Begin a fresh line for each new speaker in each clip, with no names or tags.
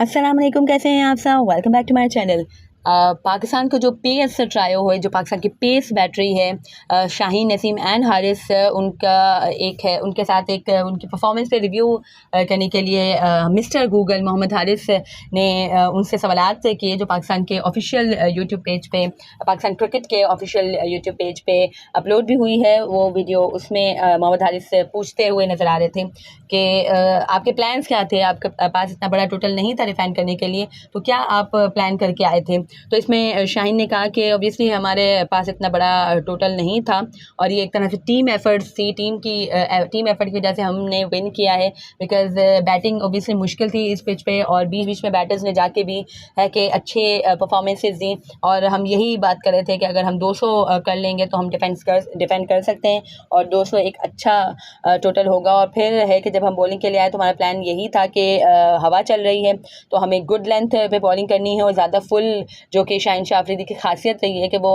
अस्सलाम वालेकुम, कैसे हैं आप सब। Welcome back to my channel. Pakistan को जो पेस ट्रायो है, जो पाकिस्तान की पेस बैटरी है, शाहीन, नसीम एंड हारिस, उनका एक है, उनके साथ एक उनकी परफॉर्मेंस पे रिव्यू करने के लिए मिस्टर गूगल मोहम्मद हारिस ने उनसे सवालात किए, जो पाकिस्तान के ऑफिशियल यूट्यूब पेज पे, पाकिस्तान क्रिकेट के ऑफिशियल यूट्यूब पेज पे अपलोड भी हुई है वो वीडियो। उसमें मोहम्मद हारिस पूछते हुए नज़र आ रहे थे कि आपके प्लान्स क्या थे, आपके पास इतना बड़ा टोटल नहीं था डिफेंड करने के लिए, तो क्या आप प्लान करके आए थे। तो इसमें शाहीन ने कहा कि ऑब्वियसली हमारे पास इतना बड़ा टोटल नहीं था और ये एक तरह से टीम एफर्ट्स थी, टीम एफर्ट की वजह से हमने विन किया है, बिकॉज बैटिंग ऑब्वियसली मुश्किल थी इस पिच पे और बीच बीच में बैटर्स ने जाके भी है कि अच्छे परफॉर्मेंसेस दी और हम यही बात कर रहे थे कि अगर हम 200 कर लेंगे तो हम डिफेंड कर सकते हैं और 200 एक अच्छा टोटल होगा। और फिर है कि जब हम बॉलिंग के लिए आए तो हमारा प्लान यही था कि हवा चल रही है तो हमें गुड लेंथ पे बॉलिंग करनी है और ज़्यादा फुल, जो कि शाहीन शाह अफरीदी की खासियत रही है कि वो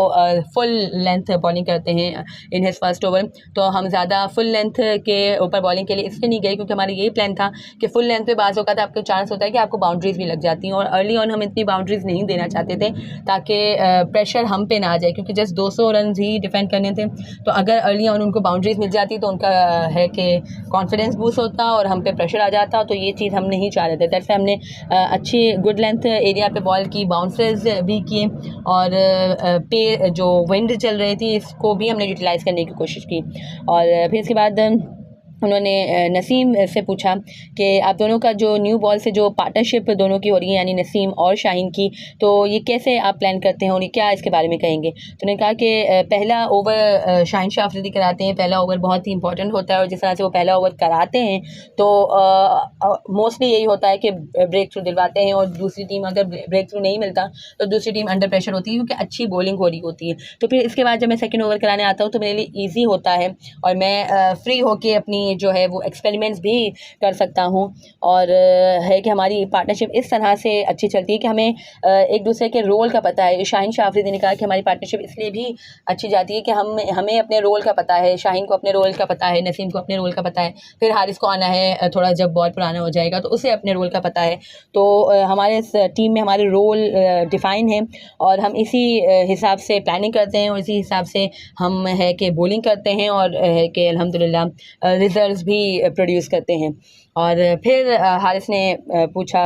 फुल लेंथ बॉलिंग करते हैं इन हिज फर्स्ट ओवर। तो हम ज़्यादा फुल लेंथ के ऊपर बॉलिंग के लिए इसलिए नहीं गए क्योंकि हमारा यही प्लान था कि फुल लेंथ पे बाज़ औक़ात आपको चांस होता है कि आपको बाउंड्रीज़ भी लग जाती हैं और अर्ली ऑन हम इतनी बाउंड्रीज़ नहीं देना चाहते थे ताकि प्रेशर हम पे ना आ जाए, क्योंकि जस्ट 200 रन ही डिफेंड करने थे। तो अगर अर्ली ऑन उनको बाउंड्रीज़ मिल जाती तो उनका है कि कॉन्फिडेंस बूस्ट होता और हम पे प्रेशर आ जाता, तो ये चीज़ हम नहीं चाह रहे थे। दैट्स हमने अच्छी गुड लेंथ एरिया पे बॉल की, बाउंसर्स भी किए और पे जो विंड चल रही थी इसको भी हमने यूटिलाइज़ करने की कोशिश की। और फिर इसके बाद उन्होंने नसीम से पूछा कि आप दोनों का जो न्यू बॉल से जो पार्टनरशिप दोनों की हो रही है, यानी नसीम और शाहीन की, तो ये कैसे आप प्लान करते हैं और ये क्या इसके बारे में कहेंगे। तो उन्होंने कहा कि पहला ओवर शाहीन शाह अफरीदी कराते हैं, पहला ओवर बहुत ही इंपॉर्टेंट होता है और जिस तरह से वो पहला ओवर कराते हैं तो मोस्टली यही होता है कि ब्रेक थ्रू दिलवाते हैं और दूसरी टीम अगर ब्रेक थ्रू नहीं मिलता तो दूसरी टीम अंडर प्रेशर होती है क्योंकि अच्छी बॉलिंग हो रही होती है। तो फिर इसके बाद जब मैं सेकेंड ओवर कराने आता हूँ तो मेरे लिए ईजी होता है और मैं फ्री होके अपनी जो है वो एक्सपेरिमेंट्स भी कर सकता हूँ। और है कि हमारी पार्टनरशिप इस तरह से अच्छी चलती है कि हमें एक दूसरे के रोल का पता है। शाहीन शाह अफरीदी ने कहा कि हमारी पार्टनरशिप इसलिए भी अच्छी जाती है कि हमें अपने रोल का पता है, शाहीन को अपने रोल का पता है, नसीम को अपने रोल का पता है, फिर हारिस को आना है थोड़ा जब बॉल पुराना हो जाएगा तो उसे अपने रोल का पता है। तो हमारे टीम में हमारे रोल डिफ़ाइन है और हम इसी हिसाब से प्लानिंग करते हैं और इसी हिसाब से हम है कि बॉलिंग करते हैं और है कि अल्हम्दुलिल्लाह रिजल्ट्स भी प्रोड्यूस करते हैं। और फिर हारिस ने पूछा,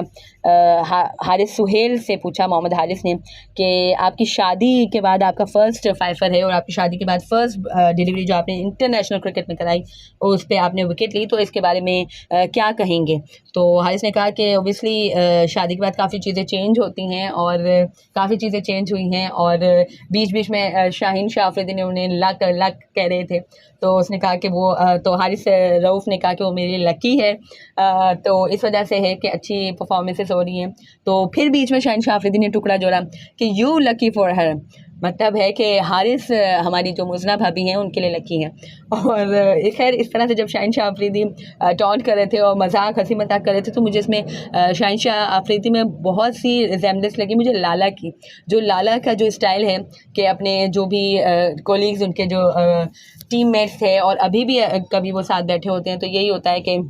हारिस सुहेल से पूछा मोहम्मद हारिस ने कि आपकी शादी के बाद आपका फ़र्स्ट फाइफर है और आपकी शादी के बाद फ़र्स्ट डिलीवरी जो आपने इंटरनेशनल क्रिकेट में कराई उस पर आपने विकेट ली, तो इसके बारे में क्या कहेंगे। तो हारिस ने कहा कि ओबियसली शादी के बाद काफ़ी चीज़ें चेंज होती हैं और काफ़ी चीज़ें चेंज हुई हैं और बीच बीच में शाहीन शाह अफरीदी ने उन्हें लक लक कह रहे थे, तो उसने कहा कि वो तो हारिस रऊफ़ ने कहा कि वो मेरे लिए लकी है, तो इस वजह से है कि अच्छी परफॉर्मेंसेस हो रही हैं। तो फिर बीच में शाहीन शाह अफरीदी ने टुकड़ा जोड़ा कि यू लकी फॉर हर, मतलब है कि हारिस हमारी जो मुज़ना भाभी हैं उनके लिए लकी हैं। और खैर इस तरह से जब शाहीन शाह अफरीदी टॉन्ट कर रहे थे और हंसी मजाक कर रहे थे तो मुझे इसमें शाहीन शाह अफरीदी में बहुत सी रिजेम्बलेंस लगी मुझे लाला की, जो लाला का जो स्टाइल है कि अपने जो भी कोलीग्स, उनके जो टीममेट्स थे और अभी भी कभी वो साथ बैठे होते हैं तो यही होता है कि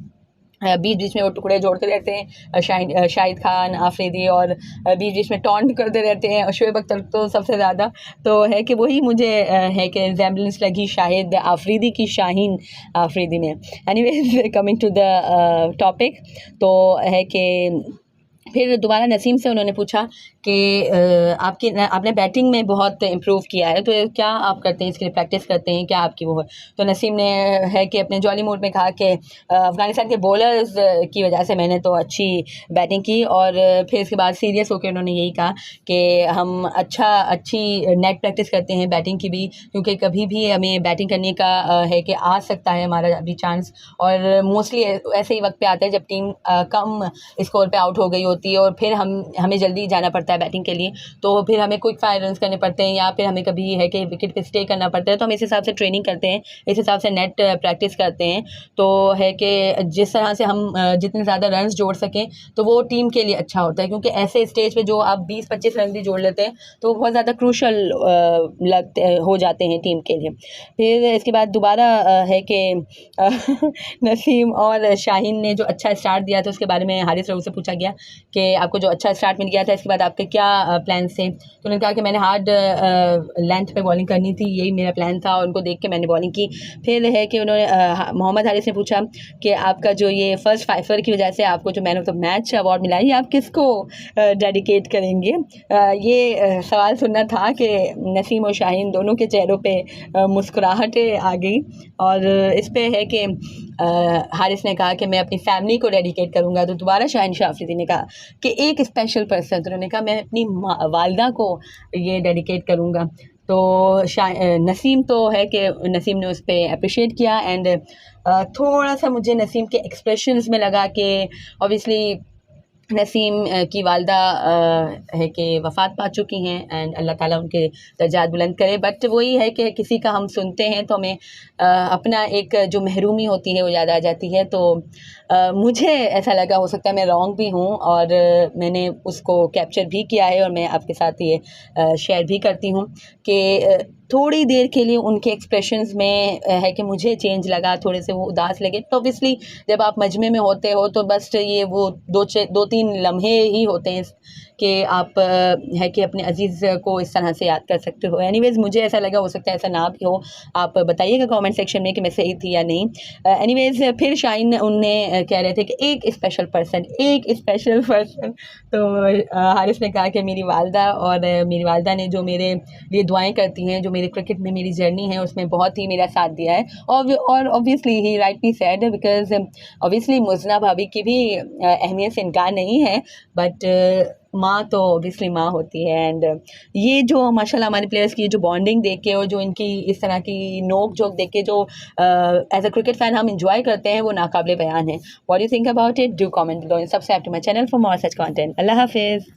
बीच बीच में वो टुकड़े जोड़ते रहते हैं, शाहिद खान आफरीदी, और बीच बीच में टॉन्ट करते रहते हैं और शोएब अख्तर तो सबसे ज़्यादा। तो है कि वही मुझे है कि रिजेम्बलेंस लगी शाहिद आफरीदी की शाहीन आफरीदी में। Anyways coming to the topic, तो है कि फिर दोबारा नसीम से उन्होंने पूछा कि आपने बैटिंग में बहुत इम्प्रूव किया है, तो क्या आप करते हैं, इसके लिए प्रैक्टिस करते हैं, क्या आपकी वो है। तो नसीम ने है कि अपने जॉली मूड में कहा कि अफ़गानिस्तान के बॉलर्स की वजह से मैंने तो अच्छी बैटिंग की। और फिर इसके बाद सीरियस होकर उन्होंने यही कहा कि हम अच्छी नेट प्रैक्टिस करते हैं बैटिंग की भी, क्योंकि कभी भी हमें बैटिंग करने का है कि आ सकता है हमारा अभी चांस, और मोस्टली ऐसे ही वक्त पे आता है जब टीम कम स्कोर पे आउट हो गई होती है और फिर हमें जल्दी जाना पड़ता है बैटिंग के लिए, तो फिर हमें क्विक फायर रन्स करने पड़ते हैं या फिर हमें कभी है कि विकेट पे स्टे करना पड़ता है। तो हम इस हिसाब से ट्रेनिंग करते हैं, इस हिसाब से नेट प्रैक्टिस करते हैं। तो है कि जिस तरह से हम जितने ज़्यादा रन्स जोड़ सकें तो वो टीम के लिए अच्छा होता है, क्योंकि ऐसे स्टेज पे जो आप 20-25 रन भी जोड़ लेते हैं तो बहुत ज़्यादा क्रूशल हो जाते हैं टीम के लिए। फिर इसके बाद दोबारा है कि नसीम और शाहीन ने जो अच्छा स्टार्ट दिया था उसके बारे में हारिस रऊफ़ से पूछा गया कि आपको जो अच्छा स्टार्ट मिल गया था, इसके बाद आपके क्या प्लान्स थे। तो उन्होंने कहा कि मैंने हार्ड लेंथ पे बॉलिंग करनी थी, यही मेरा प्लान था और उनको देख के मैंने बॉलिंग की। फिर है कि उन्होंने मोहम्मद हारिस ने पूछा कि आपका जो ये फर्स्ट 5 की वजह से आपको जो man of the match award मिला है, ये आप किसको डेडिकेट करेंगे। ये सवाल सुनना था कि नसीम और शाहीन दोनों के चेहरों पे मुस्कुराहटें आ गई। और इस पे है कि हारिस ने कहा कि मैं अपनी फैमिली को डेडिकेट करूँगा। तो दोबारा शाहीन शाह अफरीदी ने कहा कि एक स्पेशल पर्सन, तो उन्होंने कहा मैं अपनी वालदा को ये डेडिकेट करूँगा। तो नसीम तो है कि नसीम ने उस पर अप्रिशिएट किया। एंड थोड़ा सा मुझे नसीम के एक्सप्रेशंस में लगा कि ऑब्वियसली नसीम की वालदा है कि वफ़ात पा चुकी हैं एंड अल्लाह ताला उनके दर्जात बुलंद करे। बट वही है कि किसी का हम सुनते हैं तो हमें अपना एक जो महरूमी होती है वो याद आ जाती है। तो मुझे ऐसा लगा, हो सकता है मैं रॉन्ग भी हूँ और मैंने उसको कैप्चर भी किया है और मैं आपके साथ ये शेयर भी करती हूँ कि थोड़ी देर के लिए उनके एक्सप्रेशंस में है कि मुझे चेंज लगा, थोड़े से वो उदास लगे। तो ऑब्वियसली जब आप मजमे में होते हो तो बस ये वो 2-3 लम्हे ही होते हैं कि आप है कि अपने अजीज़ को इस तरह से याद कर सकते हो। एनीवेज़ मुझे ऐसा लगा, हो सकता है ऐसा ना भी हो, आप बताइएगा कमेंट सेक्शन में कि मैं सही थी या नहीं। एनीवेज़ फिर शाहीन उनने कह रहे थे कि एक स्पेशल पर्सन। तो हारिस ने कहा कि मेरी वालदा, और मेरी वालदा ने जो मेरे लिए दुआएं करती हैं, जो मेरे क्रिकेट में मेरी जर्नी है उसमें बहुत ही मेरा साथ दिया है। और ऑब्वियसली ही rightly said, because obviously Muzna भाभी की भी अहमियत से इनकार नहीं है, बट माँ तो ऑब्वियसली माँ होती है। एंड ये जो माशाल्लाह हमारे प्लेयर्स की जो बॉन्डिंग देख के और जो इनकी इस तरह की नोक झोंक देख के जो एज अ क्रिकेट फ़ैन हम इंजॉय करते हैं, वो नाकाबिले बयान है। What do you think about it? Do comment below and subscribe to my channel for more such content. अल्लाह हाफिज़।